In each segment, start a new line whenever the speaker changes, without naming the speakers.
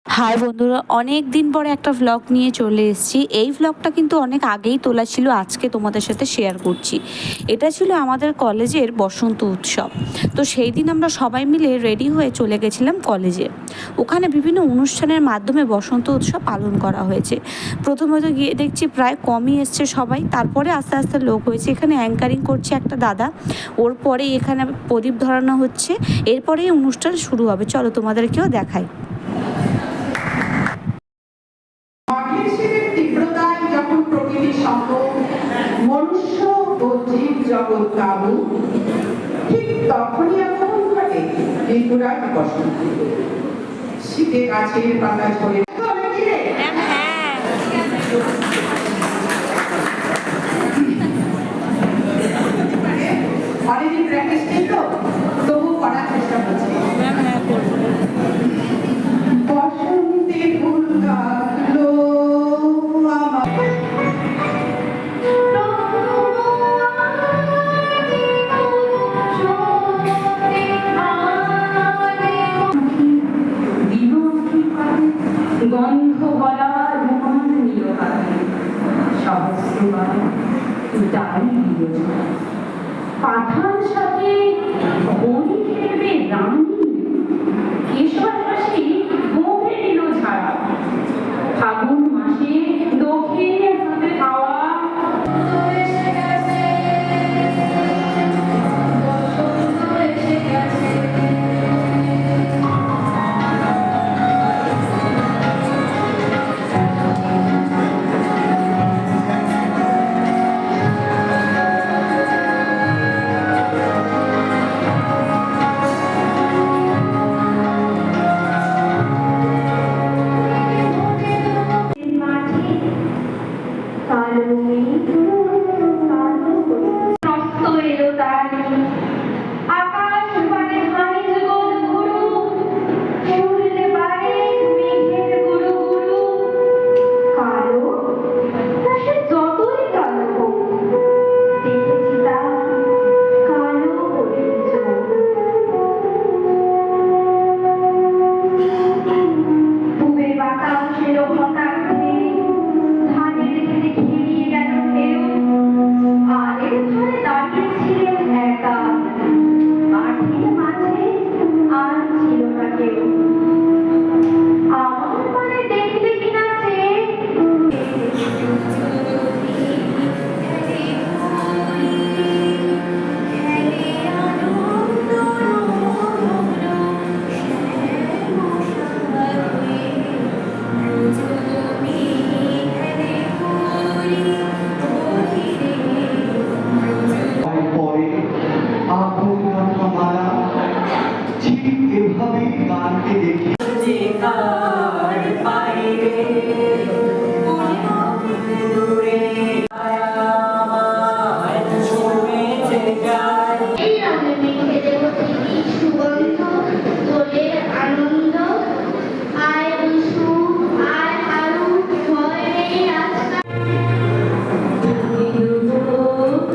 High বন্ধুরা, অনেক দিন পরে একটা ভ্লগ নিয়ে চলে এসেছি। এই ভ্লগটা কিন্তু অনেক আগেই তোলা ছিল, আজকে তোমাদের সাথে শেয়ার করছি। এটা ছিল আমাদের কলেজের বসন্ত উৎসব। তো সেই দিন আমরা সবাই মিলে রেডি হয়ে চলে গেছিলাম কলেজে। ওখানে বিভিন্ন অনুষ্ঠানের মাধ্যমে বসন্ত উৎসব পালন করা হয়েছে। প্রথমত গিয়ে দেখছি প্রায় কমই এসছে সবাই, তারপরে আস্তে আস্তে লোক হয়েছে। এখানে অ্যাঙ্কারিং করছে একটা দাদা, ওর পরে এখানে প্রদীপ ধরানো হচ্ছে, এরপরেই অনুষ্ঠান শুরু হবে। চলো তোমাদেরকেও দেখাই।
তীব্রতায় যখন প্রকৃতির সঙ্গ মনুষ্য ও জীব জগৎ কাবু, ঠিক তখনই আগমন ঘটে ঋতুরাজ বসন্ত। শীতে গাছের পাতা ঝরে অনেকদিন প্র্যাকটিস নেই তো, তবু করার চেষ্টা করছি। বসন্তে ফুল কাটলো
গন্ধ বলা রোমান নীলকালে সহস্রবার ডালি দিল পাঠান সাথে হরি খেলবে রানী কেশর হাসি মুখে দিল ঝাড়া ফাগুন মাসে দক্ষিণে হাতে হাওয়া
গানকে দেখি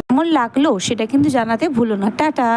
কেমন লাগলো সেটা কিন্তু জানাতে ভুলো না। টাটা।